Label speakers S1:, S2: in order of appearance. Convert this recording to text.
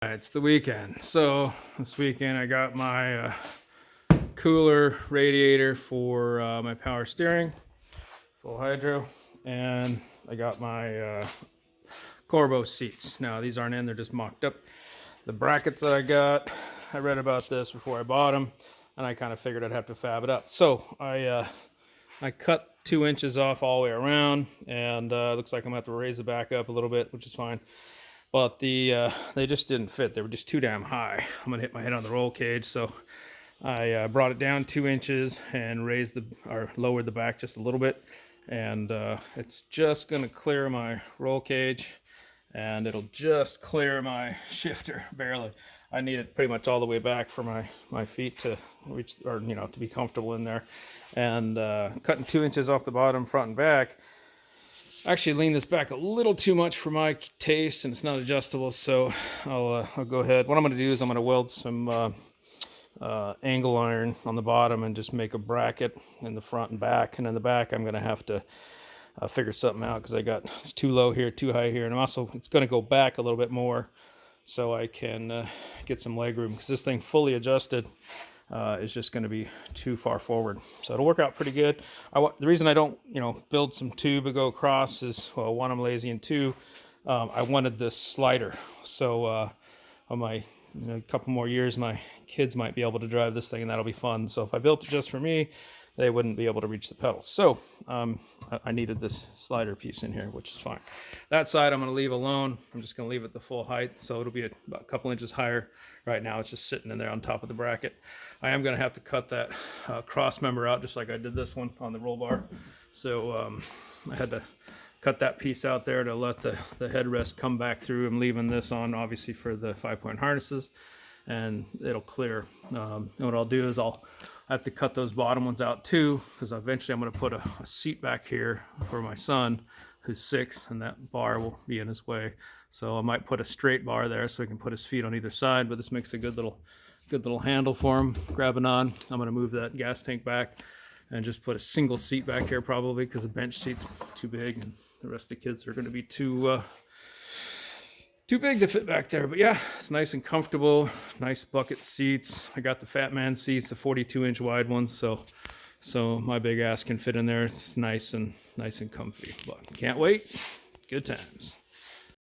S1: It's the weekend. So this weekend I got my cooler radiator for my power steering, full hydro, and I got my Corbeau seats. Now these aren't in, they're just mocked up. The brackets that I got, I read about this before I bought them, and I kind of figured I'd have to fab it up. So I cut 2 inches off all the way around, and looks like I'm gonna have to raise the back up a little bit, which is fine. But they just didn't fit. They were just too damn high. I'm gonna hit my head on the roll cage, so I brought it down 2 inches and lowered the back just a little bit, and it's just gonna clear my roll cage, and it'll just clear my shifter barely. I need it pretty much all the way back for my feet to reach, or to be comfortable in there. And cutting 2 inches off the bottom, front and back. Actually lean this back a little too much for my taste, and it's not adjustable, so I'll go ahead. What I'm going to do is I'm going to weld some angle iron on the bottom and just make a bracket in the front and back, and in the back I'm going to have to figure something out because it's too low here, too high here, and it's going to go back a little bit more so I can get some leg room, because this thing fully adjusted is just going to be too far forward. So it'll work out pretty good. The reason I don't, build some tube and go across is, well, one, I'm lazy, and two, I wanted this slider. So on my, couple more years, my kids might be able to drive this thing, and that'll be fun. So if I built it just for me, they wouldn't be able to reach the pedals. So I needed this slider piece in here, which is fine. That side I'm going to leave alone. I'm just going to leave it the full height, so it'll be about a couple inches higher. Right now it's just sitting in there on top of the bracket. I am going to have to cut that cross member out, just like I did this one on the roll bar. So I had to cut that piece out there to let the headrest come back through. I'm leaving this on, obviously, for the 5-point harnesses, and it'll clear. And what I'll do is I have to cut those bottom ones out too, because eventually I'm going to put a seat back here for my son, who's 6, and that bar will be in his way. So I might put a straight bar there so he can put his feet on either side, but this makes a good little handle for him, grabbing on. I'm going to move that gas tank back and just put a single seat back here, probably, because the bench seat's too big and the rest of the kids are going to be too big to fit back there. But yeah, it's nice and comfortable. Nice bucket seats. I got the fat man seats, the 42-inch wide ones, so my big ass can fit in there. It's nice and comfy. But can't wait. Good times.